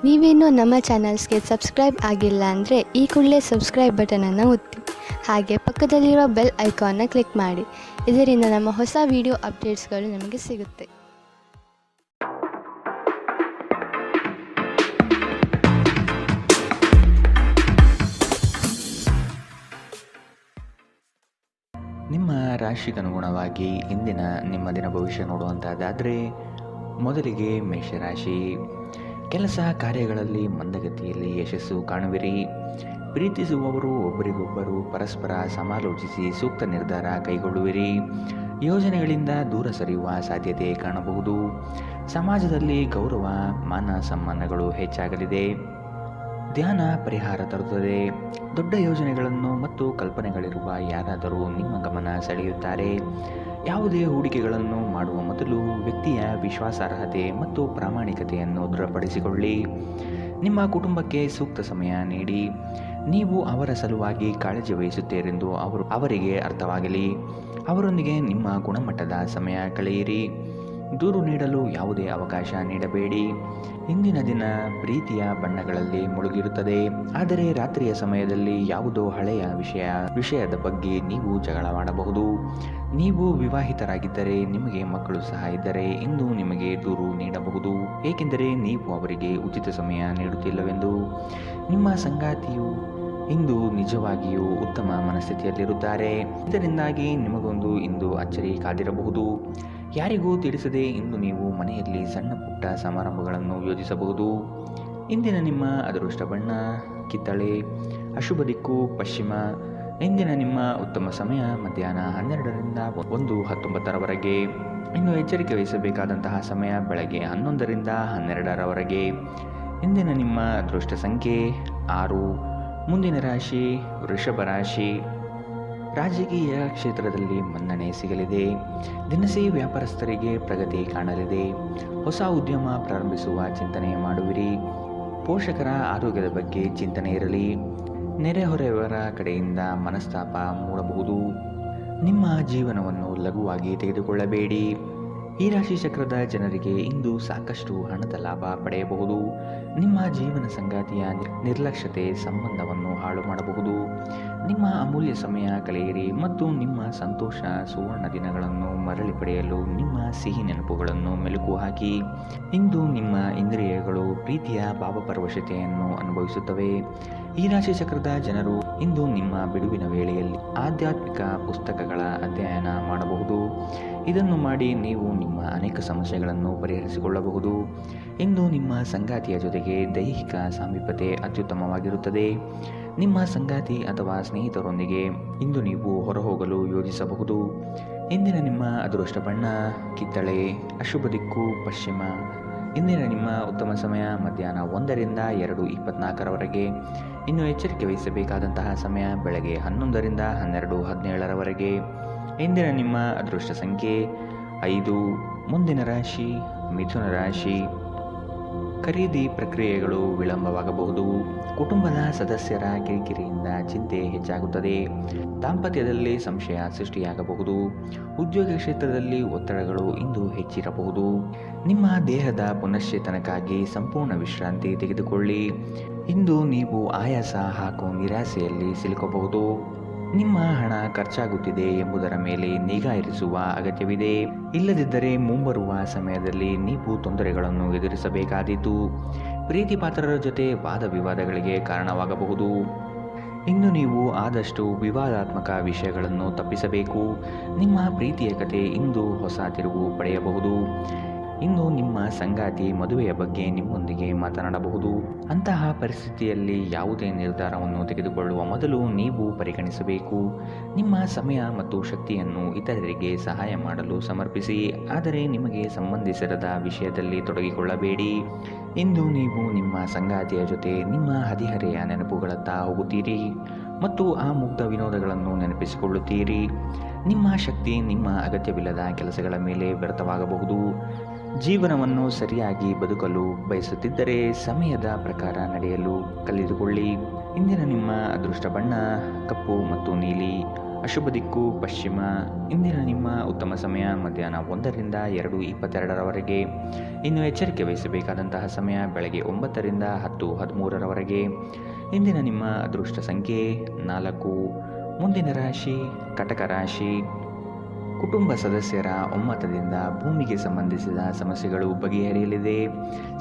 ನೀವೇನೂ ನಮ್ಮ ಚಾನಲ್ಸ್ಗೆ ಸಬ್ಸ್ಕ್ರೈಬ್ ಆಗಿಲ್ಲ ಅಂದರೆ ಈ ಕೂಡಲೇ ಸಬ್ಸ್ಕ್ರೈಬ್ ಬಟನನ್ನು ಒತ್ತಿ. ಹಾಗೆ ಪಕ್ಕದಲ್ಲಿರೋ ಬೆಲ್ ಐಕಾನ್ನ ಕ್ಲಿಕ್ ಮಾಡಿ. ಇದರಿಂದ ನಮ್ಮ ಹೊಸ ವಿಡಿಯೋ ಅಪ್ಡೇಟ್ಸ್ಗಳು ನಿಮಗೆ ಸಿಗುತ್ತೆ. ನಿಮ್ಮ ರಾಶಿಗನುಗುಣವಾಗಿ ಇಂದಿನ ನಿಮ್ಮ ದಿನ ಭವಿಷ್ಯ ನೋಡುವಂಥದ್ದಾದರೆ, ಮೊದಲಿಗೆ ಮೇಷರಾಶಿ. ಕೆಲಸ ಕಾರ್ಯಗಳಲ್ಲಿ ಮಂದಗತಿಯಲ್ಲಿ ಯಶಸ್ಸು ಕಾಣುವಿರಿ. ಪ್ರೀತಿಸುವವರು ಒಬ್ಬರಿಗೊಬ್ಬರು ಪರಸ್ಪರ ಸಮಾಲೋಚಿಸಿ ಸೂಕ್ತ ನಿರ್ಧಾರ ಕೈಗೊಳ್ಳುವಿರಿ. ಯೋಜನೆಗಳಿಂದ ದೂರ ಸರಿಯುವ ಸಾಧ್ಯತೆ ಕಾಣಬಹುದು. ಸಮಾಜದಲ್ಲಿ ಗೌರವ ಮಾನ ಸಮ್ಮಾನಗಳು ಹೆಚ್ಚಾಗಲಿದೆ. ಧ್ಯಾನ ಪರಿಹಾರ ತರುತ್ತದೆ. ದೊಡ್ಡ ಯೋಜನೆಗಳನ್ನು ಮತ್ತು ಕಲ್ಪನೆಗಳಿರುವ ಯಾರಾದರೂ ನಿಮ್ಮ ಗಮನ ಸೆಳೆಯುತ್ತಾರೆ. ಯಾವುದೇ ಹೂಡಿಕೆಗಳನ್ನು ಮಾಡುವ ಮೊದಲು ವ್ಯಕ್ತಿಯ ವಿಶ್ವಾಸಾರ್ಹತೆ ಮತ್ತು ಪ್ರಾಮಾಣಿಕತೆಯನ್ನು ದೃಢಪಡಿಸಿಕೊಳ್ಳಿ. ನಿಮ್ಮ ಕುಟುಂಬಕ್ಕೆ ಸೂಕ್ತ ಸಮಯ ನೀಡಿ. ನೀವು ಅವರ ಸಲುವಾಗಿ ಕಾಳಜಿ ವಹಿಸುತ್ತೀರೆಂದು ಅವರಿಗೆ ಅರ್ಥವಾಗಲಿ. ಅವರೊಂದಿಗೆ ನಿಮ್ಮ ಗುಣಮಟ್ಟದ ಸಮಯ ಕಳೆಯಿರಿ. ದೂರು ನೀಡಲು ಯಾವುದೇ ಅವಕಾಶ ನೀಡಬೇಡಿ. ಇಂದಿನ ದಿನ ಪ್ರೀತಿಯ ಬಣ್ಣಗಳಲ್ಲಿ ಮುಳುಗಿರುತ್ತದೆ. ಆದರೆ ರಾತ್ರಿಯ ಸಮಯದಲ್ಲಿ ಯಾವುದೋ ಹಳೆಯ ವಿಷಯದ ಬಗ್ಗೆ ನೀವು ಜಗಳವಾಡಬಹುದು. ನೀವು ವಿವಾಹಿತರಾಗಿದ್ದರೆ ನಿಮಗೆ ಮಕ್ಕಳು ಸಹ ಇದ್ದರೆ ಇಂದು ನಿಮಗೆ ದೂರು ನೀಡಬಹುದು, ಏಕೆಂದರೆ ನೀವು ಅವರಿಗೆ ಉಚಿತ ಸಮಯ ನೀಡುತ್ತಿಲ್ಲವೆಂದು. ನಿಮ್ಮ ಸಂಗಾತಿಯು ಇಂದು ನಿಜವಾಗಿಯೂ ಉತ್ತಮ ಮನಸ್ಥಿತಿಯಲ್ಲಿರುತ್ತಾರೆ. ಇದರಿಂದಾಗಿ ನಿಮಗೊಂದು ಇಂದು ಅಚ್ಚರಿ ಕಾದಿರಬಹುದು. ಯಾರಿಗೂ ತಿಳಿಸದೆ ಇಂದು ನೀವು ಮನೆಯಲ್ಲಿ ಸಣ್ಣ ಪುಟ್ಟ ಸಮಾರಂಭಗಳನ್ನು ಯೋಜಿಸಬಹುದು. ಇಂದಿನ ನಿಮ್ಮ ಅದೃಷ್ಟ ಬಣ್ಣ ಕಿತ್ತಳೆ, ಅಶುಭ ದಿಕ್ಕು ಪಶ್ಚಿಮ. ಇಂದಿನ ನಿಮ್ಮ ಉತ್ತಮ ಸಮಯ ಮಧ್ಯಾಹ್ನ 12ರಿಂದ 1:19 ಇನ್ನು ಎಚ್ಚರಿಕೆ ವಹಿಸಬೇಕಾದಂತಹ ಸಮಯ ಬೆಳಗ್ಗೆ 11ರಿಂದ 12ರವರೆಗೆ. ಇಂದಿನ ನಿಮ್ಮ ಅದೃಷ್ಟ ಸಂಖ್ಯೆ 6. ಮುಂದಿನ ರಾಶಿ ವೃಷಭ ರಾಶಿ. ರಾಜಕೀಯ ಕ್ಷೇತ್ರದಲ್ಲಿ ಮನ್ನಣೆ ಸಿಗಲಿದೆ. ದಿನಸಿ ವ್ಯಾಪಾರಸ್ಥರಿಗೆ ಪ್ರಗತಿ ಕಾಣಲಿದೆ. ಹೊಸ ಉದ್ಯಮ ಪ್ರಾರಂಭಿಸುವ ಚಿಂತನೆ ಮಾಡುವಿರಿ. ಪೋಷಕರ ಆರೋಗ್ಯದ ಬಗ್ಗೆ ಚಿಂತನೆ ಇರಲಿ. ನೆರೆಹೊರೆಯವರ ಕಡೆಯಿಂದ ಮನಸ್ತಾಪ ಮೂಡಬಹುದು. ನಿಮ್ಮ ಜೀವನವನ್ನು ಲಘುವಾಗಿ ತೆಗೆದುಕೊಳ್ಳಬೇಡಿ. ಈ ರಾಶಿ ಚಕ್ರದ ಜನರಿಗೆ ಇಂದು ಸಾಕಷ್ಟು ಹಣದ ಲಾಭ ಪಡೆಯಬಹುದು. ನಿಮ್ಮ ಜೀವನ ಸಂಗಾತಿಯ ನಿರ್ಲಕ್ಷ್ಯತೆ ಸಂಬಂಧವನ್ನು ಹಾಳು ಮಾಡಬಹುದು. ನಿಮ್ಮ ಅಮೂಲ್ಯ ಸಮಯ ಕಳೆಯಿರಿ ಮತ್ತು ನಿಮ್ಮ ಸಂತೋಷ ಸುವರ್ಣ ದಿನಗಳನ್ನು ಮರಳಿ ಪಡೆಯಲು ನಿಮ್ಮ ಸಿಹಿ ನೆನಪುಗಳನ್ನು ಮೆಲುಕು ಹಾಕಿ. ಇಂದು ನಿಮ್ಮ ಇಂದ್ರಿಯಗಳು ಪ್ರೀತಿಯ ಭಾವಪರವಶತೆಯನ್ನು ಅನುಭವಿಸುತ್ತವೆ. ಈ ರಾಶಿ ಚಕ್ರದ ಜನರು ಇಂದು ನಿಮ್ಮ ಬಿಡುವಿನ ವೇಳೆಯಲ್ಲಿ ಆಧ್ಯಾತ್ಮಿಕ ಪುಸ್ತಕಗಳ ಅಧ್ಯಯನ ಮಾಡಬಹುದು. ಇದನ್ನು ಮಾಡಿ ನೀವು ನಿಮ್ಮ ಅನೇಕ ಸಮಸ್ಯೆಗಳನ್ನು ಪರಿಹರಿಸಿಕೊಳ್ಳಬಹುದು. ಇಂದು ನಿಮ್ಮ ಸಂಗಾತಿಯ ಜೊತೆಗೆ ದೈಹಿಕ ಸಾಮೀಪ್ಯತೆ ಅತ್ಯುತ್ತಮವಾಗಿರುತ್ತದೆ. ನಿಮ್ಮ ಸಂಗಾತಿ ಅಥವಾ ಸ್ನೇಹಿತರೊಂದಿಗೆ ಇಂದು ನೀವು ಹೊರಹೋಗಲು ಯೋಜಿಸಬಹುದು. ಇಂದಿನ ನಿಮ್ಮ ಅದೃಷ್ಟ ಬಣ್ಣ ಕಿತ್ತಳೆ, ಅಶುಭ ದಿಕ್ಕು ಪಶ್ಚಿಮ. ಇಂದಿನ ನಿಮ್ಮ ಉತ್ತಮ ಸಮಯ ಮಧ್ಯಾಹ್ನ 1ರಿಂದ 2:24ರವರೆಗೆ. ಇನ್ನು ಎಚ್ಚರಿಕೆ ವಹಿಸಬೇಕಾದಂತಹ ಸಮಯ ಬೆಳಗ್ಗೆ 11ರಿಂದ 12:17ರವರೆಗೆ. ಇಂದಿನ ನಿಮ್ಮ ಅದೃಷ್ಟ ಸಂಖ್ಯೆ 5. ಮುಂದಿನ ರಾಶಿ ಮಿಥುನ ರಾಶಿ. ಖರೀದಿ ಪ್ರಕ್ರಿಯೆಗಳು ವಿಳಂಬವಾಗಬಹುದು. ಕುಟುಂಬದ ಸದಸ್ಯರ ಕಿರಿಕಿರಿಯಿಂದ ಚಿಂತೆ ಹೆಚ್ಚಾಗುತ್ತದೆ. ದಾಂಪತ್ಯದಲ್ಲಿ ಸಂಶಯ ಸೃಷ್ಟಿಯಾಗಬಹುದು. ಉದ್ಯೋಗ ಕ್ಷೇತ್ರದಲ್ಲಿ ಒತ್ತಡಗಳು ಇಂದು ಹೆಚ್ಚಿರಬಹುದು. ನಿಮ್ಮ ದೇಹದ ಪುನಶ್ಚೇತನಕ್ಕಾಗಿ ಸಂಪೂರ್ಣ ವಿಶ್ರಾಂತಿ ತೆಗೆದುಕೊಳ್ಳಿ. ಇಂದು ನೀವು ಆಯಾಸ ಹಾಗೂ ನಿರಾಸೆಯಲ್ಲಿ ಸಿಲುಕಬಹುದು. ನಿಮ್ಮ ಹಣ ಖರ್ಚಾಗುತ್ತಿದೆ ಎಂಬುದರ ಮೇಲೆ ನಿಗಾ ಇರಿಸುವ ಅಗತ್ಯವಿದೆ. ಇಲ್ಲದಿದ್ದರೆ ಮುಂಬರುವ ಸಮಯದಲ್ಲಿ ನೀವು ತೊಂದರೆಗಳನ್ನು ಎದುರಿಸಬೇಕಾದೀತು. ಪ್ರೀತಿ ಪಾತ್ರರ ಜೊತೆ ವಾದ ವಿವಾದಗಳಿಗೆ ಕಾರಣವಾಗಬಹುದು. ಇನ್ನು ನೀವು ಆದಷ್ಟು ವಿವಾದಾತ್ಮಕ ವಿಷಯಗಳನ್ನು ತಪ್ಪಿಸಬೇಕು. ನಿಮ್ಮ ಪ್ರೀತಿಯ ಕತೆ ಇಂದು ಹೊಸ ತಿರುವು ಪಡೆಯಬಹುದು. ಇನ್ನು ನಿಮ್ಮ ಸಂಗಾತಿ ಮದುವೆಯ ಬಗ್ಗೆ ನಿಮ್ಮೊಂದಿಗೆ ಮಾತನಾಡಬಹುದು. ಅಂತಹ ಪರಿಸ್ಥಿತಿಯಲ್ಲಿ ಯಾವುದೇ ನಿರ್ಧಾರವನ್ನು ತೆಗೆದುಕೊಳ್ಳುವ ಮೊದಲು ನೀವು ಪರಿಗಣಿಸಬೇಕು. ನಿಮ್ಮ ಸಮಯ ಮತ್ತು ಶಕ್ತಿಯನ್ನು ಇತರರಿಗೆ ಸಹಾಯ ಮಾಡಲು ಸಮರ್ಪಿಸಿ, ಆದರೆ ನಿಮಗೆ ಸಂಬಂಧಿಸಿರದ ವಿಷಯದಲ್ಲಿ ತೊಡಗಿಕೊಳ್ಳಬೇಡಿ. ಇಂದು ನೀವು ನಿಮ್ಮ ಸಂಗಾತಿಯ ಜೊತೆ ನಿಮ್ಮ ಹದಿಹರೆಯ ನೆನಪುಗಳತ್ತ ಹೋಗುತ್ತೀರಿ ಮತ್ತು ಆ ಮುಗ್ಧ ವಿನೋದಗಳನ್ನು ನೆನಪಿಸಿಕೊಳ್ಳುತ್ತೀರಿ. ನಿಮ್ಮ ಶಕ್ತಿ ನಿಮ್ಮ ಅಗತ್ಯವಿಲ್ಲದ ಕೆಲಸಗಳ ಮೇಲೆ ವ್ಯರ್ಥವಾಗಬಹುದು. ಜೀವನವನ್ನು ಸರಿಯಾಗಿ ಬದುಕಲು ಬಯಸುತ್ತಿದ್ದರೆ ಸಮಯದ ಪ್ರಕಾರ ನಡೆಯಲು ಕಲಿತುಕೊಳ್ಳಿ. ಇಂದಿನ ನಿಮ್ಮ ಅದೃಷ್ಟ ಬಣ್ಣ ಕಪ್ಪು ಮತ್ತು ನೀಲಿ. ಅಶುಭ ದಿಕ್ಕು ಪಶ್ಚಿಮ. ಇಂದಿನ ನಿಮ್ಮ ಉತ್ತಮ ಸಮಯ ಮಧ್ಯಾಹ್ನ 1ರಿಂದ 2:22ರವರೆಗೆ. ಇನ್ನು ಎಚ್ಚರಿಕೆ ವಹಿಸಬೇಕಾದಂತಹ ಸಮಯ ಬೆಳಗ್ಗೆ 9ರಿಂದ 10:13ರವರೆಗೆ. ಇಂದಿನ ನಿಮ್ಮ ಅದೃಷ್ಟ ಸಂಖ್ಯೆ 4. ಮುಂದಿನ ರಾಶಿ ಕಟಕ ರಾಶಿ. ಕುಟುಂಬ ಸದಸ್ಯರ ಒಮ್ಮತದಿಂದ ಭೂಮಿಗೆ ಸಂಬಂಧಿಸಿದ ಸಮಸ್ಯೆಗಳು ಬಗೆಹರಿಯಲಿದೆ.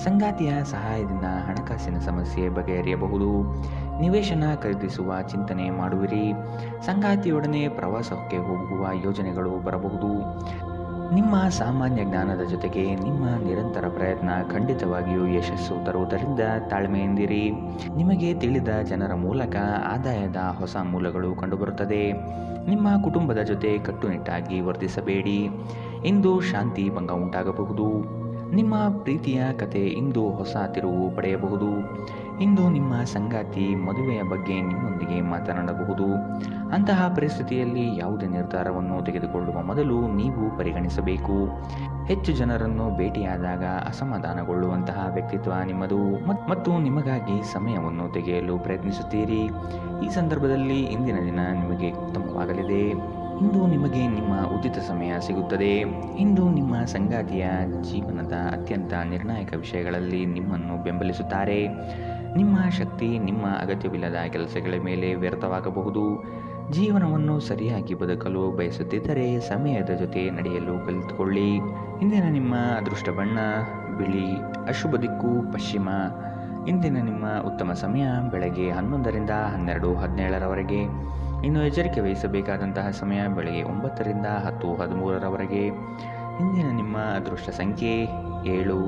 ಸಂಗಾತಿಯ ಸಹಾಯದಿಂದ ಹಣಕಾಸಿನ ಸಮಸ್ಯೆ ಬಗೆಹರಿಯಬಹುದು. ನಿವೇಶನ ಖರೀದಿಸುವ ಚಿಂತನೆ ಮಾಡುವಿರಿ. ಸಂಗಾತಿಯೊಡನೆ ಪ್ರವಾಸಕ್ಕೆ ಹೋಗುವ ಯೋಜನೆಗಳು ಬರಬಹುದು. ನಿಮ್ಮ ಸಾಮಾನ್ಯ ಜ್ಞಾನದ ಜೊತೆಗೆ ನಿಮ್ಮ ನಿರಂತರ ಪ್ರಯತ್ನ ಖಂಡಿತವಾಗಿಯೂ ಯಶಸ್ಸು ತರುವುದರಿಂದ ತಾಳ್ಮೆಯಿಂದಿರಿ. ನಿಮಗೆ ತಿಳಿದ ಜನರ ಮೂಲಕ ಆದಾಯದ ಹೊಸ ಮೂಲಗಳು ಕಂಡುಬರುತ್ತದೆ. ನಿಮ್ಮ ಕುಟುಂಬದ ಜೊತೆ ಕಟ್ಟುನಿಟ್ಟಾಗಿ ವರ್ತಿಸಬೇಡಿ. ಇಂದು ಶಾಂತಿ ಭಂಗ ಉಂಟಾಗಬಹುದು. ನಿಮ್ಮ ಪ್ರೀತಿಯ ಕತೆ ಇಂದು ಹೊಸ ತಿರುವು ಪಡೆಯಬಹುದು. ಇಂದು ನಿಮ್ಮ ಸಂಗಾತಿ ಮದುವೆಯ ಬಗ್ಗೆ ನಿಮ್ಮೊಂದಿಗೆ ಮಾತನಾಡಬಹುದು. ಅಂತಹ ಪರಿಸ್ಥಿತಿಯಲ್ಲಿ ಯಾವುದೇ ನಿರ್ಧಾರವನ್ನು ತೆಗೆದುಕೊಳ್ಳುವ ಮೊದಲು ನೀವು ಪರಿಗಣಿಸಬೇಕು. ಹೆಚ್ಚು ಜನರನ್ನು ಭೇಟಿಯಾದಾಗ ಅಸಮಾಧಾನಗೊಳ್ಳುವಂತಹ ವ್ಯಕ್ತಿತ್ವ ನಿಮ್ಮದು ಮತ್ತು ನಿಮಗಾಗಿ ಸಮಯವನ್ನು ತೆಗೆಯಲು ಪ್ರಯತ್ನಿಸುತ್ತೀರಿ. ಈ ಸಂದರ್ಭದಲ್ಲಿ ಇಂದಿನ ದಿನ ನಿಮಗೆ ಉತ್ತಮವಾಗಲಿದೆ. ಇಂದು ನಿಮಗೆ ನಿಮ್ಮ ಉಚಿತ ಸಮಯ ಸಿಗುತ್ತದೆ. ಇಂದು ನಿಮ್ಮ ಸಂಗಾತಿಯ ಜೀವನದ ಅತ್ಯಂತ ನಿರ್ಣಾಯಕ ವಿಷಯಗಳಲ್ಲಿ ನಿಮ್ಮನ್ನು ಬೆಂಬಲಿಸುತ್ತಾರೆ. ನಿಮ್ಮ ಶಕ್ತಿ ನಿಮ್ಮ ಅಗತ್ಯವಿಲ್ಲದ ಕೆಲಸಗಳ ಮೇಲೆ ವ್ಯರ್ಥವಾಗಬಹುದು. ಜೀವನವನ್ನು ಸರಿಯಾಗಿ ಬದುಕಲು ಬಯಸುತ್ತಿದ್ದರೆ ಸಮಯದ ಜೊತೆ ನಡೆಯಲು ಕಲಿತುಕೊಳ್ಳಿ. ಇಂದಿನ ನಿಮ್ಮ ಅದೃಷ್ಟ ಬಣ್ಣ ಬಿಳಿ. ಅಶುಭ ದಿಕ್ಕು ಪಶ್ಚಿಮ. ಇಂದಿನ ನಿಮ್ಮ ಉತ್ತಮ ಸಮಯ ಬೆಳಗ್ಗೆ 11ರಿಂದ 12:17ರವರೆಗೆ. ಇನ್ನು ಎಚ್ಚರಿಕೆ ವಹಿಸಬೇಕಾದಂತಹ ಸಮಯ ಬೆಳಗ್ಗೆ 9ರಿಂದ 10:13ರವರೆಗೆ. ಇಂದಿನ ನಿಮ್ಮ ಅದೃಷ್ಟ ಸಂಖ್ಯೆ 7.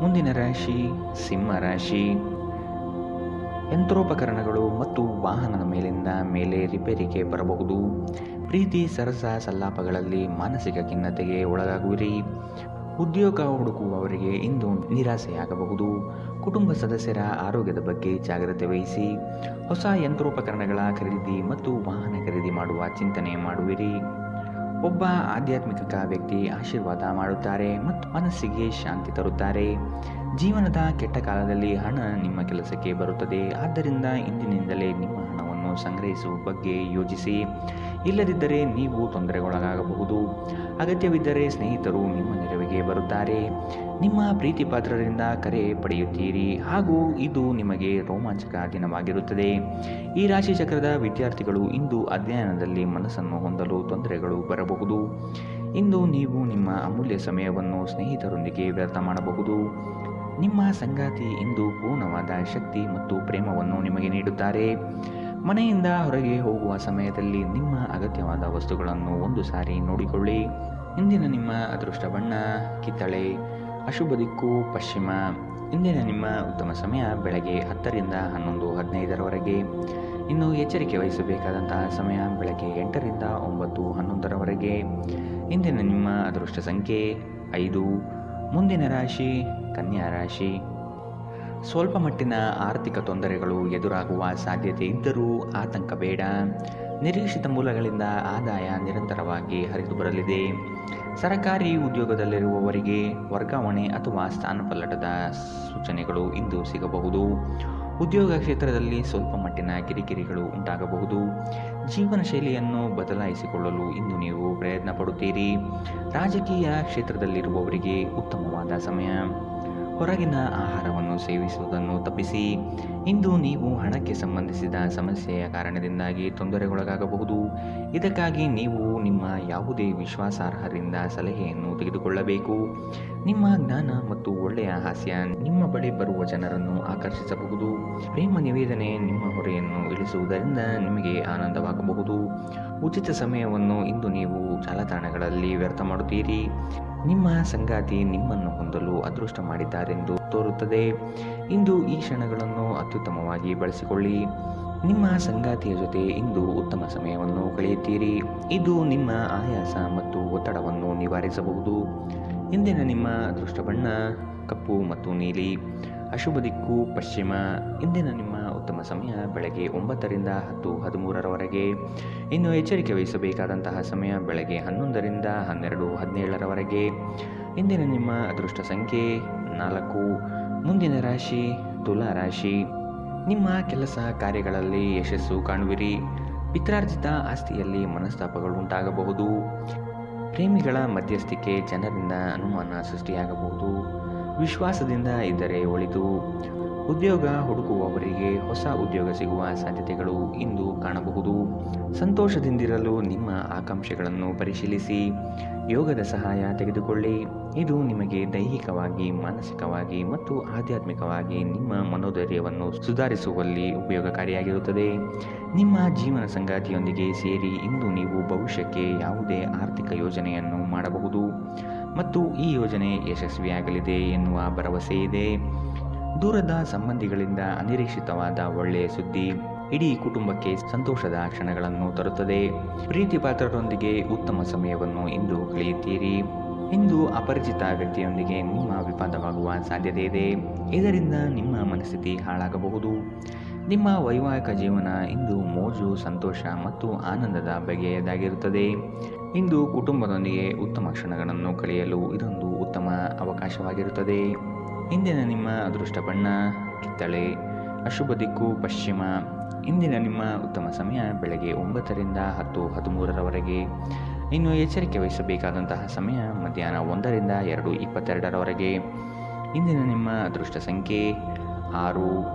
ಮುಂದಿನ ರಾಶಿ ಸಿಂಹ ರಾಶಿ. ಯಂತ್ರೋಪಕರಣಗಳು ಮತ್ತು ವಾಹನದ ಮೇಲೆ ರಿಪೇರಿಗೆ ಬರಬಹುದು. ಪ್ರೀತಿ ಸರಸ ಸಲ್ಲಾಪಗಳಲ್ಲಿ ಮಾನಸಿಕ ಖಿನ್ನತೆಗೆ ಒಳಗಾಗುವಿರಿ. ಉದ್ಯೋಗ ಹುಡುಕುವವರಿಗೆ ಇಂದು ನಿರಾಸೆಯಾಗಬಹುದು. ಕುಟುಂಬ ಸದಸ್ಯರ ಆರೋಗ್ಯದ ಬಗ್ಗೆ ಜಾಗ್ರತೆ ವಹಿಸಿ. ಹೊಸ ಯಂತ್ರೋಪಕರಣಗಳ ಖರೀದಿ ಮತ್ತು ವಾಹನ ಖರೀದಿ ಮಾಡುವ ಚಿಂತನೆ ಮಾಡುವಿರಿ. ಒಬ್ಬ ಆಧ್ಯಾತ್ಮಿಕ ವ್ಯಕ್ತಿ ಆಶೀರ್ವಾದ ಮಾಡುತ್ತಾರೆ ಮತ್ತು ಮನಸ್ಸಿಗೆ ಶಾಂತಿ ತರುತ್ತಾರೆ. ಜೀವನದ ಕೆಟ್ಟ ಕಾಲದಲ್ಲಿ ಹಣ ನಿಮ್ಮ ಕೆಲಸಕ್ಕೆ ಬರುತ್ತದೆ. ಆದ್ದರಿಂದ ಇಂದಿನಿಂದಲೇ ನಿಮ್ಮ ಹಣವನ್ನು ಸಂಗ್ರಹಿಸುವ ಬಗ್ಗೆ ಯೋಚಿಸಿ. ಇಲ್ಲದಿದ್ದರೆ ನೀವು ತೊಂದರೆಗೊಳಗಾಗಬಹುದು. ಅಗತ್ಯವಿದ್ದರೆ ಸ್ನೇಹಿತರು ನಿಮ್ಮ ನೆರವಿಗೆ ಬರುತ್ತಾರೆ. ನಿಮ್ಮ ಪ್ರೀತಿ ಪಾತ್ರರಿಂದ ಕರೆ ಪಡೆಯುತ್ತೀರಿ ಹಾಗೂ ಇದು ನಿಮಗೆ ರೋಮಾಂಚಕ ದಿನವಾಗಿರುತ್ತದೆ. ಈ ರಾಶಿ ಚಕ್ರದ ವಿದ್ಯಾರ್ಥಿಗಳು ಇಂದು ಅಧ್ಯಯನದಲ್ಲಿ ಮನಸ್ಸನ್ನು ಹೊಂದಲು ತೊಂದರೆಗಳು ಬರಬಹುದು. ಇಂದು ನೀವು ನಿಮ್ಮ ಅಮೂಲ್ಯ ಸಮಯವನ್ನು ಸ್ನೇಹಿತರೊಂದಿಗೆ ವ್ಯರ್ಥ ಮಾಡಬಹುದು. ನಿಮ್ಮ ಸಂಗಾತಿ ಇಂದು ಪೂರ್ಣವಾದ ಶಕ್ತಿ ಮತ್ತು ಪ್ರೇಮವನ್ನು ನಿಮಗೆ ನೀಡುತ್ತಾರೆ. ಮನೆಯಿಂದ ಹೊರಗೆ ಹೋಗುವ ಸಮಯದಲ್ಲಿ ನಿಮ್ಮ ಅಗತ್ಯವಾದ ವಸ್ತುಗಳನ್ನು ಒಂದು ಸಾರಿ ನೋಡಿಕೊಳ್ಳಿ. ಇಂದಿನ ನಿಮ್ಮ ಅದೃಷ್ಟ ಬಣ್ಣ ಕಿತ್ತಳೆ. ಅಶುಭ ದಿಕ್ಕು ಪಶ್ಚಿಮ. ಇಂದಿನ ನಿಮ್ಮ ಉತ್ತಮ ಸಮಯ ಬೆಳಗ್ಗೆ 10ರಿಂದ 11:15ರವರೆಗೆ. ಇನ್ನು ಎಚ್ಚರಿಕೆ ವಹಿಸಬೇಕಾದಂತಹ ಸಮಯ ಬೆಳಗ್ಗೆ 8ರಿಂದ 9:11ರವರೆಗೆ. ಇಂದಿನ ನಿಮ್ಮ ಅದೃಷ್ಟ ಸಂಖ್ಯೆ 5. ಮುಂದಿನ ರಾಶಿ ಕನ್ಯಾ ರಾಶಿ. ಸ್ವಲ್ಪ ಮಟ್ಟಿನ ಆರ್ಥಿಕ ತೊಂದರೆಗಳು ಎದುರಾಗುವ ಸಾಧ್ಯತೆ ಇದ್ದರೂ ಆತಂಕ ಬೇಡ. ನಿರೀಕ್ಷಿತ ಮೂಲಗಳಿಂದ ಆದಾಯ ನಿರಂತರವಾಗಿ ಹರಿದು ಬರಲಿದೆ. ಸರಕಾರಿ ಉದ್ಯೋಗದಲ್ಲಿರುವವರಿಗೆ ವರ್ಗಾವಣೆ ಅಥವಾ ಸ್ಥಾನಪಲ್ಲಟದ ಸೂಚನೆಗಳು ಇಂದು ಸಿಗಬಹುದು. ಉದ್ಯೋಗ ಕ್ಷೇತ್ರದಲ್ಲಿ ಸ್ವಲ್ಪ ಮಟ್ಟಿನ ಕಿರಿಕಿರಿಗಳು ಉಂಟಾಗಬಹುದು. ಜೀವನ ಶೈಲಿಯನ್ನು ಬದಲಾಯಿಸಿಕೊಳ್ಳಲು ಇಂದು ನೀವು ಪ್ರಯತ್ನ ಪಡುತ್ತೀರಿ. ರಾಜಕೀಯ ಕ್ಷೇತ್ರದಲ್ಲಿರುವವರಿಗೆ ಉತ್ತಮವಾದ ಸಮಯ. ಹೊರಗಿನ ಆಹಾರವನ್ನು ಸೇವಿಸುವುದನ್ನು ತಪ್ಪಿಸಿ. ಇಂದು ನೀವು ಹಣಕ್ಕೆ ಸಂಬಂಧಿಸಿದ ಸಮಸ್ಯೆಯ ಕಾರಣದಿಂದಾಗಿ ತೊಂದರೆಗೊಳಗಾಗಬಹುದು. ಇದಕ್ಕಾಗಿ ನೀವು ನಿಮ್ಮ ಯಾವುದೇ ವಿಶ್ವಾಸಾರ್ಹರಿಂದ ಸಲಹೆಯನ್ನು ತೆಗೆದುಕೊಳ್ಳಬೇಕು. ನಿಮ್ಮ ಜ್ಞಾನ ಮತ್ತು ಒಳ್ಳೆಯ ಹಾಸ್ಯ ನಿಮ್ಮ ಬಳಿ ಬರುವ ಜನರನ್ನು ಆಕರ್ಷಿಸಬಹುದು. ಪ್ರೇಮ ನಿವೇದನೆ ನಿಮ್ಮ ಹೊರೆಯನ್ನು ಇಳಿಸುವುದರಿಂದ ನಿಮಗೆ ಆನಂದವಾಗಬಹುದು. ಉಚಿತ ಸಮಯವನ್ನು ಇಂದು ನೀವು ಜಾಲತಾಣಗಳಲ್ಲಿ ವ್ಯರ್ಥ ಮಾಡುತ್ತೀರಿ. ನಿಮ್ಮ ಸಂಗಾತಿ ನಿಮ್ಮನ್ನು ಹೊಂದಲು ಅದೃಷ್ಟ ಮಾಡಿದ್ದಾರೆಂದು ತೋರುತ್ತದೆ. ಇಂದು ಈ ಕ್ಷಣಗಳನ್ನು ಅತ್ಯುತ್ತಮವಾಗಿ ಬಳಸಿಕೊಳ್ಳಿ. ನಿಮ್ಮ ಸಂಗಾತಿಯ ಜೊತೆ ಇಂದು ಉತ್ತಮ ಸಮಯವನ್ನು ಕಳೆಯುತ್ತೀರಿ. ಇದು ನಿಮ್ಮ ಆಯಾಸ ಮತ್ತು ಒತ್ತಡವನ್ನು ನಿವಾರಿಸಬಹುದು. ಇಂದಿನ ನಿಮ್ಮ ಅದೃಷ್ಟ ಬಣ್ಣ ಕಪ್ಪು ಮತ್ತು ನೀಲಿ. ಅಶುಭ ದಿಕ್ಕು ಪಶ್ಚಿಮ. ಇಂದಿನ ನಿಮ್ಮ ಉತ್ತಮ ಸಮಯ ಬೆಳಗ್ಗೆ 9ರಿಂದ 10:13ರವರೆಗೆ. ಇನ್ನು ಎಚ್ಚರಿಕೆ ವಹಿಸಬೇಕಾದಂತಹ ಸಮಯ ಬೆಳಗ್ಗೆ 11ರಿಂದ 12:17ರವರೆಗೆ. ಇಂದಿನ ನಿಮ್ಮ ಅದೃಷ್ಟ ಸಂಖ್ಯೆ 4. ಮುಂದಿನ ರಾಶಿ ತುಲಾ ರಾಶಿ. ನಿಮ್ಮ ಕೆಲಸ ಕಾರ್ಯಗಳಲ್ಲಿ ಯಶಸ್ಸು ಕಾಣುವಿರಿ. ಪಿತ್ರಾರ್ಜಿತ ಆಸ್ತಿಯಲ್ಲಿ ಮನಸ್ತಾಪಗಳು ಉಂಟಾಗಬಹುದು. ಪ್ರೇಮಿಗಳ ಮಧ್ಯಸ್ಥಿಕೆ ಜನರಿಂದ ಅನುಮಾನ ಸೃಷ್ಟಿಯಾಗಬಹುದು. ವಿಶ್ವಾಸದಿಂದ ಇದ್ದರೆ ಒಳಿತು. ಉದ್ಯೋಗ ಹುಡುಕುವವರಿಗೆ ಹೊಸ ಉದ್ಯೋಗ ಸಿಗುವ ಸಾಧ್ಯತೆಗಳು ಇಂದು ಕಾಣಬಹುದು. ಸಂತೋಷದಿಂದಿರಲು ನಿಮ್ಮ ಆಕಾಂಕ್ಷೆಗಳನ್ನು ಪರಿಶೀಲಿಸಿ ಯೋಗದ ಸಹಾಯ ತೆಗೆದುಕೊಳ್ಳಿ. ಇದು ನಿಮಗೆ ದೈಹಿಕವಾಗಿ, ಮಾನಸಿಕವಾಗಿ ಮತ್ತು ಆಧ್ಯಾತ್ಮಿಕವಾಗಿ ನಿಮ್ಮ ಮನೋಧೈರ್ಯವನ್ನು ಸುಧಾರಿಸುವಲ್ಲಿ ಉಪಯೋಗಕಾರಿಯಾಗಿರುತ್ತದೆ. ನಿಮ್ಮ ಜೀವನ ಸಂಗಾತಿಯೊಂದಿಗೆ ಸೇರಿ ಇಂದು ನೀವು ಭವಿಷ್ಯಕ್ಕೆ ಯಾವುದೇ ಆರ್ಥಿಕ ಯೋಜನೆಯನ್ನು ಮಾಡಬಹುದು ಮತ್ತು ಈ ಯೋಜನೆ ಯಶಸ್ವಿಯಾಗಲಿದೆ ಎನ್ನುವ ಭರವಸೆ ಇದೆ. ದೂರದ ಸಂಬಂಧಿಗಳಿಂದ ಅನಿರೀಕ್ಷಿತವಾದ ಒಳ್ಳೆಯ ಸುದ್ದಿ ಇಡೀ ಕುಟುಂಬಕ್ಕೆ ಸಂತೋಷದ ಕ್ಷಣಗಳನ್ನು ತರುತ್ತದೆ. ಪ್ರೀತಿ ಪಾತ್ರರೊಂದಿಗೆ ಉತ್ತಮ ಸಮಯವನ್ನು ಇಂದು ಕಳೆಯುತ್ತೀರಿ. ಇಂದು ಅಪರಿಚಿತ ವ್ಯಕ್ತಿಯೊಂದಿಗೆ ನಿಮ್ಮ ವಿವಾದವಾಗುವ ಸಾಧ್ಯತೆ ಇದೆ. ಇದರಿಂದ ನಿಮ್ಮ ಮನಸ್ಥಿತಿ ಹಾಳಾಗಬಹುದು. ನಿಮ್ಮ ವೈವಾಹಿಕ ಜೀವನ ಇಂದು ಮೋಜು, ಸಂತೋಷ ಮತ್ತು ಆನಂದದ ಬಗೆಯದಾಗಿರುತ್ತದೆ. ಇಂದು ಕುಟುಂಬದೊಂದಿಗೆ ಉತ್ತಮ ಕ್ಷಣಗಳನ್ನು ಕಳೆಯಲು ಇದೊಂದು ಉತ್ತಮ ಅವಕಾಶವಾಗಿರುತ್ತದೆ. ಇಂದಿನ ನಿಮ್ಮ ಅದೃಷ್ಟ ಬಣ್ಣ ಕಿತ್ತಳೆ, ಅಶುಭ ದಿಕ್ಕು ಪಶ್ಚಿಮ. ಇಂದಿನ ನಿಮ್ಮ ಉತ್ತಮ ಸಮಯ ಬೆಳಗ್ಗೆ 9ರಿಂದ 10:13ರವರೆಗೆ. ಇನ್ನು ಎಚ್ಚರಿಕೆ ವಹಿಸಬೇಕಾದಂತಹ ಸಮಯ ಮಧ್ಯಾಹ್ನ 1ರಿಂದ 2:22ರವರೆಗೆ. ಇಂದಿನ ನಿಮ್ಮ ಅದೃಷ್ಟ ಸಂಖ್ಯೆ 6.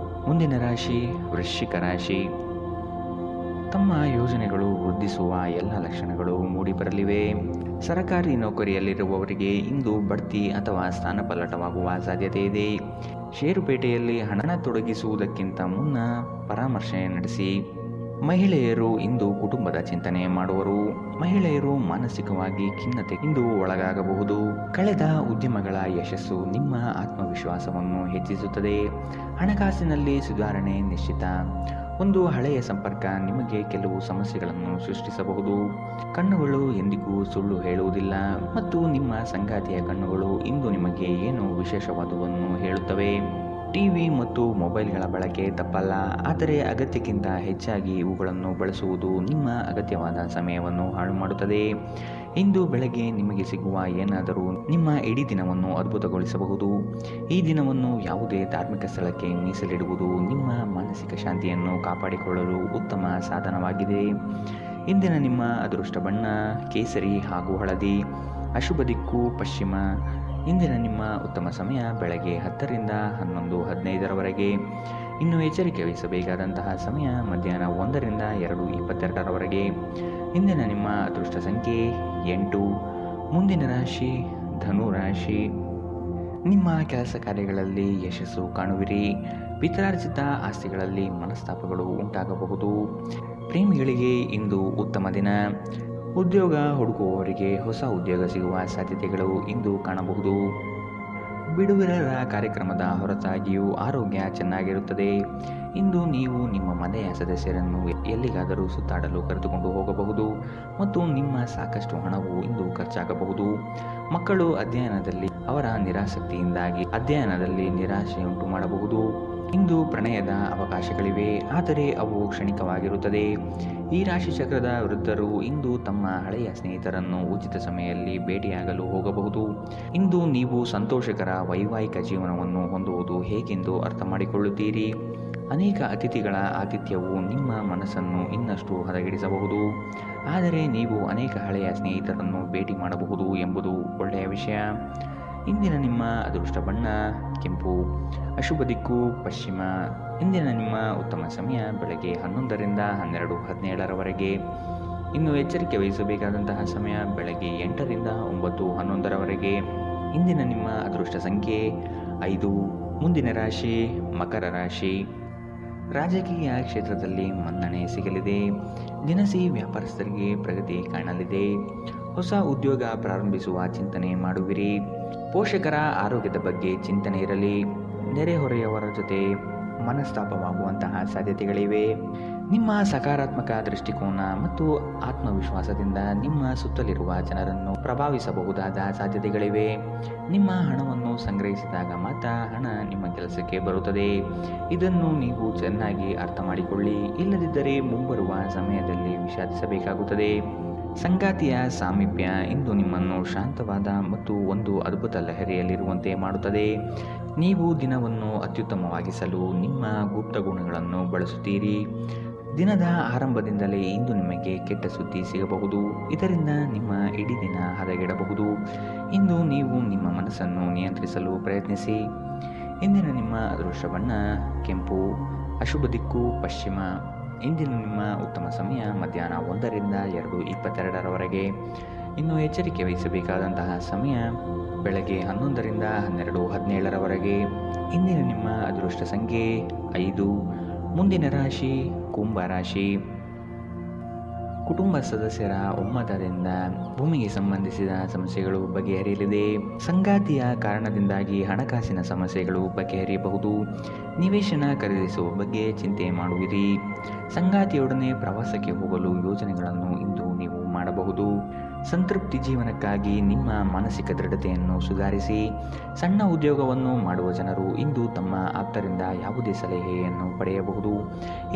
ಮುಂದಿನ ರಾಶಿ ವೃಶ್ಚಿಕ ರಾಶಿ. ತಮ್ಮ ಯೋಜನೆಗಳು ವೃದ್ಧಿಸುವ ಎಲ್ಲ ಲಕ್ಷಣಗಳು ಮೂಡಿಬರಲಿವೆ. ಸರಕಾರಿ ನೌಕರಿಯಲ್ಲಿರುವವರಿಗೆ ಇಂದು ಬಡ್ತಿ ಅಥವಾ ಸ್ಥಾನಪಲ್ಲಟವಾಗುವ ಸಾಧ್ಯತೆ ಇದೆ. ಷೇರುಪೇಟೆಯಲ್ಲಿ ಹಣ ತೊಡಗಿಸುವುದಕ್ಕಿಂತ ಮುನ್ನ ಪರಾಮರ್ಶೆ ನಡೆಸಿ. ಮಹಿಳೆಯರು ಇಂದು ಕುಟುಂಬದ ಚಿಂತನೆ ಮಾಡುವರು. ಮಹಿಳೆಯರು ಮಾನಸಿಕವಾಗಿ ಖಿನ್ನತೆ ಇಂದು ಒಳಗಾಗಬಹುದು. ಕಳೆದ ಉದ್ಯಮಗಳ ಯಶಸ್ಸು ನಿಮ್ಮ ಆತ್ಮವಿಶ್ವಾಸವನ್ನು ಹೆಚ್ಚಿಸುತ್ತದೆ. ಹಣಕಾಸಿನಲ್ಲಿ ಸುಧಾರಣೆ ನಿಶ್ಚಿತ. ಒಂದು ಹಳೆಯ ಸಂಪರ್ಕ ನಿಮಗೆ ಕೆಲವು ಸಮಸ್ಯೆಗಳನ್ನು ಸೃಷ್ಟಿಸಬಹುದು. ಕಣ್ಣುಗಳು ಎಂದಿಗೂ ಸುಳ್ಳು ಹೇಳುವುದಿಲ್ಲ ಮತ್ತು ನಿಮ್ಮ ಸಂಗಾತಿಯ ಕಣ್ಣುಗಳು ಇಂದು ನಿಮಗೆ ಏನು ವಿಶೇಷವಾದುವನ್ನು ಹೇಳುತ್ತವೆ. ಟಿವಿ ಮತ್ತು ಮೊಬೈಲ್ಗಳ ಬಳಕೆ ತಪ್ಪಲ್ಲ, ಆದರೆ ಅಗತ್ಯಕ್ಕಿಂತ ಹೆಚ್ಚಾಗಿ ಇವುಗಳನ್ನು ಬಳಸುವುದು ನಿಮ್ಮ ಅಗತ್ಯವಾದ ಸಮಯವನ್ನು ಹಾಳು ಮಾಡುತ್ತದೆ. ಇಂದು ಬೆಳಗ್ಗೆ ನಿಮಗೆ ಸಿಗುವ ಏನಾದರೂ ನಿಮ್ಮ ಇಡೀ ದಿನವನ್ನು ಅದ್ಭುತಗೊಳಿಸಬಹುದು. ಈ ದಿನವನ್ನು ಯಾವುದೇ ಧಾರ್ಮಿಕ ಸ್ಥಳಕ್ಕೆ ಮೀಸಲಿಡುವುದು ನಿಮ್ಮ ಮಾನಸಿಕ ಶಾಂತಿಯನ್ನು ಕಾಪಾಡಿಕೊಳ್ಳಲು ಉತ್ತಮ ಸಾಧನವಾಗಿದೆ. ಇಂದಿನ ನಿಮ್ಮ ಅದೃಷ್ಟ ಬಣ್ಣ ಕೇಸರಿ ಹಾಗೂ ಹಳದಿ, ಅಶುಭ ದಿಕ್ಕು ಪಶ್ಚಿಮ. ಇಂದಿನ ನಿಮ್ಮ ಉತ್ತಮ ಸಮಯ ಬೆಳಗ್ಗೆ 10ರಿಂದ 11:15ರವರೆಗೆ. ಇನ್ನು ಎಚ್ಚರಿಕೆ ವಹಿಸಬೇಕಾದಂತಹ ಸಮಯ ಮಧ್ಯಾಹ್ನ 1ರಿಂದ 2:22ರವರೆಗೆ. ಇಂದಿನ ನಿಮ್ಮ ಅದೃಷ್ಟ ಸಂಖ್ಯೆ 8. ಮುಂದಿನ ರಾಶಿ ಧನು ರಾಶಿ. ನಿಮ್ಮ ಕೆಲಸ ಕಾರ್ಯಗಳಲ್ಲಿ ಯಶಸ್ಸು ಕಾಣುವಿರಿ. ಪಿತ್ರಾರ್ಜಿತ ಆಸ್ತಿಗಳಲ್ಲಿ ಮನಸ್ತಾಪಗಳು ಉಂಟಾಗಬಹುದು. ಪ್ರೇಮಿಗಳಿಗೆ ಇಂದು ಉತ್ತಮ ದಿನ. ಉದ್ಯೋಗ ಹುಡುಕುವವರಿಗೆ ಹೊಸ ಉದ್ಯೋಗ ಸಿಗುವ ಸಾಧ್ಯತೆಗಳು ಇಂದು ಕಾಣಬಹುದು. ಬಿಡುಗರ ಕಾರ್ಯಕ್ರಮದ ಹೊರತಾಗಿಯೂ ಆರೋಗ್ಯ ಚೆನ್ನಾಗಿರುತ್ತದೆ. ಇಂದು ನೀವು ನಿಮ್ಮ ಮನೆಯ ಸದಸ್ಯರನ್ನು ಎಲ್ಲಿಗಾದರೂ ಸುತ್ತಾಡಲು ಕರೆದುಕೊಂಡು ಹೋಗಬಹುದು ಮತ್ತು ನಿಮ್ಮ ಸಾಕಷ್ಟು ಹಣವು ಇಂದು ಖರ್ಚಾಗಬಹುದು. ಮಕ್ಕಳು ಅಧ್ಯಯನದಲ್ಲಿ ಅವರ ನಿರಾಸಕ್ತಿಯಿಂದಾಗಿ ಅಧ್ಯಯನದಲ್ಲಿ ನಿರಾಶೆಯುಂಟು ಮಾಡಬಹುದು. ಇಂದು ಪ್ರಣಯದ ಅವಕಾಶಗಳಿವೆ, ಆದರೆ ಅವು ಕ್ಷಣಿಕವಾಗಿರುತ್ತದೆ. ಈ ರಾಶಿಚಕ್ರದ ವೃದ್ಧರು ಇಂದು ತಮ್ಮ ಹಳೆಯ ಸ್ನೇಹಿತರನ್ನು ಉಚಿತ ಸಮಯದಲ್ಲಿ ಭೇಟಿಯಾಗಲು ಹೋಗಬಹುದು. ಇಂದು ನೀವು ಸಂತೋಷಕರ ವೈವಾಹಿಕ ಜೀವನವನ್ನು ಹೊಂದುವುದು ಹೇಗೆಂದು ಅರ್ಥ ಮಾಡಿಕೊಳ್ಳುತ್ತೀರಿ. ಅನೇಕ ಅತಿಥಿಗಳ ಆತಿಥ್ಯವು ನಿಮ್ಮ ಮನಸ್ಸನ್ನು ಇನ್ನಷ್ಟು ಹದಗೆಡಿಸಬಹುದು, ಆದರೆ ನೀವು ಅನೇಕ ಹಳೆಯ ಸ್ನೇಹಿತರನ್ನು ಭೇಟಿ ಮಾಡಬಹುದು ಎಂಬುದು ಒಳ್ಳೆಯ ವಿಷಯ. ಇಂದಿನ ನಿಮ್ಮ ಅದೃಷ್ಟ ಬಣ್ಣ ಕೆಂಪು, ಅಶುಭ ದಿಕ್ಕು ಪಶ್ಚಿಮ. ಇಂದಿನ ನಿಮ್ಮ ಉತ್ತಮ ಸಮಯ ಬೆಳಗ್ಗೆ 11ರಿಂದ 12:17ರವರೆಗೆ. ಇನ್ನು ಎಚ್ಚರಿಕೆ ವಹಿಸಬೇಕಾದಂತಹ ಸಮಯ ಬೆಳಗ್ಗೆ 8ರಿಂದ 9:11ರವರೆಗೆ. ಇಂದಿನ ನಿಮ್ಮ ಅದೃಷ್ಟ ಸಂಖ್ಯೆ 5. ಮುಂದಿನ ರಾಶಿ ಮಕರ ರಾಶಿ. ರಾಜಕೀಯ ಕ್ಷೇತ್ರದಲ್ಲಿ ಮನ್ನಣೆ ಸಿಗಲಿದೆ. ದಿನಸಿ ವ್ಯಾಪಾರಸ್ಥರಿಗೆ ಪ್ರಗತಿ ಕಾಣಲಿದೆ. ಹೊಸ ಉದ್ಯೋಗ ಪ್ರಾರಂಭಿಸುವ ಚಿಂತನೆ ಮಾಡುವಿರಿ. ಪೋಷಕರ ಆರೋಗ್ಯದ ಬಗ್ಗೆ ಚಿಂತನೆ ಇರಲಿ. ನೆರೆಹೊರೆಯವರ ಜೊತೆ ಮನಸ್ತಾಪವಾಗುವಂತಹ ಸಾಧ್ಯತೆಗಳಿವೆ. ನಿಮ್ಮ ಸಕಾರಾತ್ಮಕ ದೃಷ್ಟಿಕೋನ ಮತ್ತು ಆತ್ಮವಿಶ್ವಾಸದಿಂದ ನಿಮ್ಮ ಸುತ್ತಲಿರುವ ಜನರನ್ನು ಪ್ರಭಾವಿಸಬಹುದಾದ ಸಾಧ್ಯತೆಗಳಿವೆ. ನಿಮ್ಮ ಹಣವನ್ನು ಸಂಗ್ರಹಿಸಿದಾಗ ಮಾತ್ರ ಹಣ ನಿಮ್ಮ ಕೆಲಸಕ್ಕೆ ಬರುತ್ತದೆ. ಇದನ್ನು ನೀವು ಚೆನ್ನಾಗಿ ಅರ್ಥ ಮಾಡಿಕೊಳ್ಳಿ, ಇಲ್ಲದಿದ್ದರೆ ಮುಂಬರುವ ಸಮಯದಲ್ಲಿ ವಿಷಾದಿಸಬೇಕಾಗುತ್ತದೆ. ಸಂಗಾತಿಯ ಸಾಮೀಪ್ಯ ಇಂದು ನಿಮ್ಮನ್ನು ಶಾಂತವಾದ ಮತ್ತು ಒಂದು ಅದ್ಭುತ ಲಹರಿಯಲ್ಲಿರುವಂತೆ ಮಾಡುತ್ತದೆ. ನೀವು ದಿನವನ್ನು ಅತ್ಯುತ್ತಮವಾಗಿಸಲು ನಿಮ್ಮ ಗುಪ್ತ ಗುಣಗಳನ್ನು ಬಳಸುತ್ತೀರಿ. ದಿನದ ಆರಂಭದಿಂದಲೇ ಇಂದು ನಿಮಗೆ ಕೆಟ್ಟ ಸುದ್ದಿ ಸಿಗಬಹುದು. ಇದರಿಂದ ನಿಮ್ಮ ಇಡೀ ದಿನ ಹದಗೆಡಬಹುದು. ಇಂದು ನೀವು ನಿಮ್ಮ ಮನಸ್ಸನ್ನು ನಿಯಂತ್ರಿಸಲು ಪ್ರಯತ್ನಿಸಿ. ಇಂದಿನ ನಿಮ್ಮ ಅದೃಷ್ಟ ಬಣ್ಣ ಕೆಂಪು, ಅಶುಭ ದಿಕ್ಕು ಪಶ್ಚಿಮ. ಇಂದಿನ ನಿಮ್ಮ ಉತ್ತಮ ಸಮಯ ಮಧ್ಯಾಹ್ನ 1ರಿಂದ 2:22ರವರೆಗೆ. ಇನ್ನು ಎಚ್ಚರಿಕೆ ವಹಿಸಬೇಕಾದಂತಹ ಸಮಯ ಬೆಳಗ್ಗೆ 11ರಿಂದ 12:17ರವರೆಗೆ. ಇಂದಿನ ನಿಮ್ಮ ಅದೃಷ್ಟ ಸಂಖ್ಯೆ 5. ಮುಂದಿನ ರಾಶಿ ಕುಂಭ ರಾಶಿ. ಕುಟುಂಬ ಸದಸ್ಯರ ಒಮ್ಮತದಿಂದ ಭೂಮಿಗೆ ಸಂಬಂಧಿಸಿದ ಸಮಸ್ಯೆಗಳು ಬಗೆಹರಿಯಲಿದೆ. ಸಂಗಾತಿಯ ಕಾರಣದಿಂದಾಗಿ ಹಣಕಾಸಿನ ಸಮಸ್ಯೆಗಳು ಬಗೆಹರಿಯಬಹುದು. ನಿವೇಶನ ಖರೀದಿಸುವ ಬಗ್ಗೆ ಚಿಂತೆ ಮಾಡುವಿರಿ. ಸಂಗಾತಿಯೊಡನೆ ಪ್ರವಾಸಕ್ಕೆ ಹೋಗಲು ಯೋಜನೆಗಳನ್ನು ಇಂದು ನೀವು ಮಾಡಬಹುದು. ಸಂತೃಪ್ತಿ ಜೀವನಕ್ಕಾಗಿ ನಿಮ್ಮ ಮಾನಸಿಕ ದೃಢತೆಯನ್ನು ಸುಧಾರಿಸಿ. ಸಣ್ಣ ಉದ್ಯೋಗವನ್ನು ಮಾಡುವ ಜನರು ಇಂದು ತಮ್ಮ ಆಪ್ತರಿಂದ ಯಾವುದೇ ಸಲಹೆಯನ್ನು ಪಡೆಯಬಹುದು.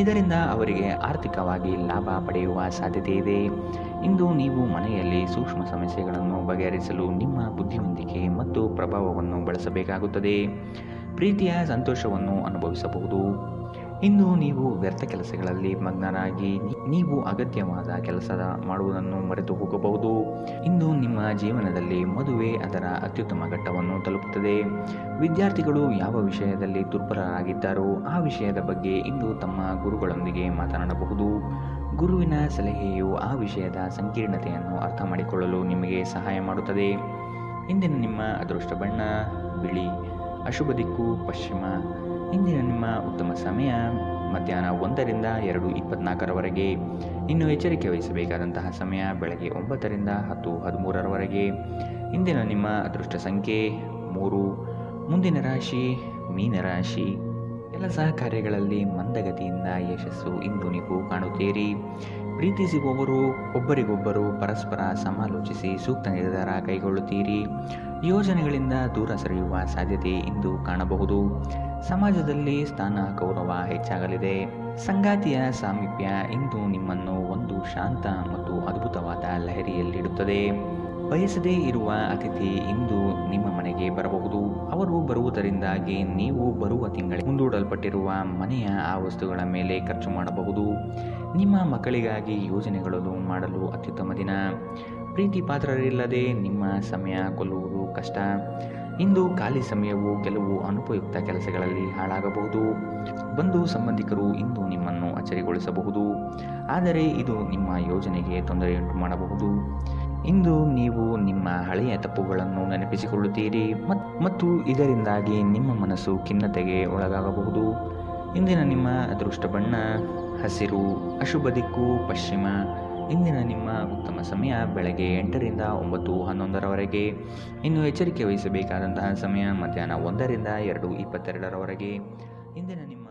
ಇದರಿಂದ ಅವರಿಗೆ ಆರ್ಥಿಕವಾಗಿ ಲಾಭ ಪಡೆಯುವ ಸಾಧ್ಯತೆ ಇದೆ. ಇಂದು ನೀವು ಮನೆಯಲ್ಲಿ ಸೂಕ್ಷ್ಮ ಸಮಸ್ಯೆಗಳನ್ನು ಬಗೆಹರಿಸಲು ನಿಮ್ಮ ಬುದ್ಧಿವಂತಿಕೆ ಮತ್ತು ಪ್ರಭಾವವನ್ನು ಬಳಸಬೇಕಾಗುತ್ತದೆ. ಪ್ರೀತಿಯ ಸಂತೋಷವನ್ನು ಅನುಭವಿಸಬಹುದು. ಇಂದು ನೀವು ವ್ಯರ್ಥ ಕೆಲಸಗಳಲ್ಲಿ ಮಗ್ನರಾಗಿ ನೀವು ಅಗತ್ಯವಾದ ಕೆಲಸ ಮಾಡುವುದನ್ನು ಮರೆತು ಹೋಗಬಹುದು. ಇಂದು ನಿಮ್ಮ ಜೀವನದಲ್ಲಿ ಮದುವೆ ಅದರ ಅತ್ಯುತ್ತಮ ಘಟ್ಟವನ್ನು ತಲುಪುತ್ತದೆ. ವಿದ್ಯಾರ್ಥಿಗಳು ಯಾವ ವಿಷಯದಲ್ಲಿ ದುರ್ಬಲರಾಗಿದ್ದಾರೋ ಆ ವಿಷಯದ ಬಗ್ಗೆ ಇಂದು ತಮ್ಮ ಗುರುಗಳೊಂದಿಗೆ ಮಾತನಾಡಬಹುದು. ಗುರುವಿನ ಸಲಹೆಯು ಆ ವಿಷಯದ ಸಂಕೀರ್ಣತೆಯನ್ನು ಅರ್ಥ ಮಾಡಿಕೊಳ್ಳಲು ನಿಮಗೆ ಸಹಾಯ ಮಾಡುತ್ತದೆ. ಇಂದಿನ ನಿಮ್ಮ ಅದೃಷ್ಟ ಬಣ್ಣ ಬಿಳಿ, ಅಶುಭ ದಿಕ್ಕು ಪಶ್ಚಿಮ. ಇಂದಿನ ನಿಮ್ಮ ಉತ್ತಮ ಸಮಯ ಮಧ್ಯಾಹ್ನ 1ರಿಂದ 2:24ರವರೆಗೆ. ಇನ್ನು ಎಚ್ಚರಿಕೆ ವಹಿಸಬೇಕಾದಂತಹ ಸಮಯ ಬೆಳಗ್ಗೆ 9ರಿಂದ 10:13ರವರೆಗೆ. ಇಂದಿನ ನಿಮ್ಮ ಅದೃಷ್ಟ ಸಂಖ್ಯೆ 3. ಮುಂದಿನ ರಾಶಿ ಮೀನರಾಶಿ. ಕೆಲಸ ಕಾರ್ಯಗಳಲ್ಲಿ ಮಂದಗತಿಯಿಂದ ಯಶಸ್ಸು ಇಂದು ನೀವು ಕಾಣುತ್ತೀರಿ. ಪ್ರೀತಿಸುವವರು ಒಬ್ಬರಿಗೊಬ್ಬರು ಪರಸ್ಪರ ಸಮಾಲೋಚಿಸಿ ಸೂಕ್ತ ನಿರ್ಧಾರ ಕೈಗೊಳ್ಳುತ್ತೀರಿ. ಯೋಜನೆಗಳಿಂದ ದೂರ ಸರಿಯುವ ಸಾಧ್ಯತೆ ಇಂದು ಕಾಣಬಹುದು. ಸಮಾಜದಲ್ಲಿ ಸ್ಥಾನ ಗೌರವ ಹೆಚ್ಚಾಗಲಿದೆ. ಸಂಗಾತಿಯ ಸಾಮೀಪ್ಯ ಇಂದು ನಿಮ್ಮನ್ನು ಒಂದು ಶಾಂತ ಮತ್ತು ಅದ್ಭುತವಾದ ಲಹರಿಯಲ್ಲಿಡುತ್ತದೆ. ಬಯಸದೇ ಇರುವ ಅತಿಥಿ ಇಂದು ನಿಮ್ಮ ಮನೆಗೆ ಬರಬಹುದು. ಅವರು ಬರುವುದರಿಂದಾಗಿ ನೀವು ಬರುವ ತಿಂಗಳಿಗೆ ಮುಂದೂಡಲ್ಪಟ್ಟಿರುವ ಮನೆಯ ಆ ವಸ್ತುಗಳ ಮೇಲೆ ಖರ್ಚು ಮಾಡಬಹುದು. ನಿಮ್ಮ ಮಕ್ಕಳಿಗಾಗಿ ಯೋಜನೆಗಳನ್ನು ಮಾಡಲು ಅತ್ಯುತ್ತಮ ದಿನ. ಪ್ರೀತಿ ಪಾತ್ರರಿಲ್ಲದೆ ನಿಮ್ಮ ಸಮಯ ಕೊಲ್ಲುವುದು ಕಷ್ಟ. ಇಂದು ಖಾಲಿ ಸಮಯವು ಕೆಲವು ಅನುಪಯುಕ್ತ ಕೆಲಸಗಳಲ್ಲಿ ಹಾಳಾಗಬಹುದು. ಬಂಧು ಸಂಬಂಧಿಕರು ಇಂದು ನಿಮ್ಮನ್ನು ಅಚ್ಚರಿಗೊಳಿಸಬಹುದು, ಆದರೆ ಇದು ನಿಮ್ಮ ಯೋಜನೆಗೆ ತೊಂದರೆಯುಂಟು ಮಾಡಬಹುದು. ಇಂದು ನೀವು ನಿಮ್ಮ ಹಳೆಯ ತಪ್ಪುಗಳನ್ನು ನೆನಪಿಸಿಕೊಳ್ಳುತ್ತೀರಿ ಮತ್ತು ಇದರಿಂದಾಗಿ ನಿಮ್ಮ ಮನಸ್ಸು ಖಿನ್ನತೆಗೆ ಒಳಗಾಗಬಹುದು. ಇಂದಿನ ನಿಮ್ಮ ಅದೃಷ್ಟ ಬಣ್ಣ ಹಸಿರು, ಅಶುಭ ದಿಕ್ಕು ಪಶ್ಚಿಮ. ಇಂದಿನ ನಿಮ್ಮ ಉತ್ತಮ ಸಮಯ ಬೆಳಗ್ಗೆ 8ರಿಂದ 9:11ರವರೆಗೆ. ಇನ್ನು ಎಚ್ಚರಿಕೆ ವಹಿಸಬೇಕಾದಂತಹ ಸಮಯ ಮಧ್ಯಾಹ್ನ 1ರಿಂದ 2:22ರವರೆಗೆ. ಇಂದಿನ ನಿಮ್ಮ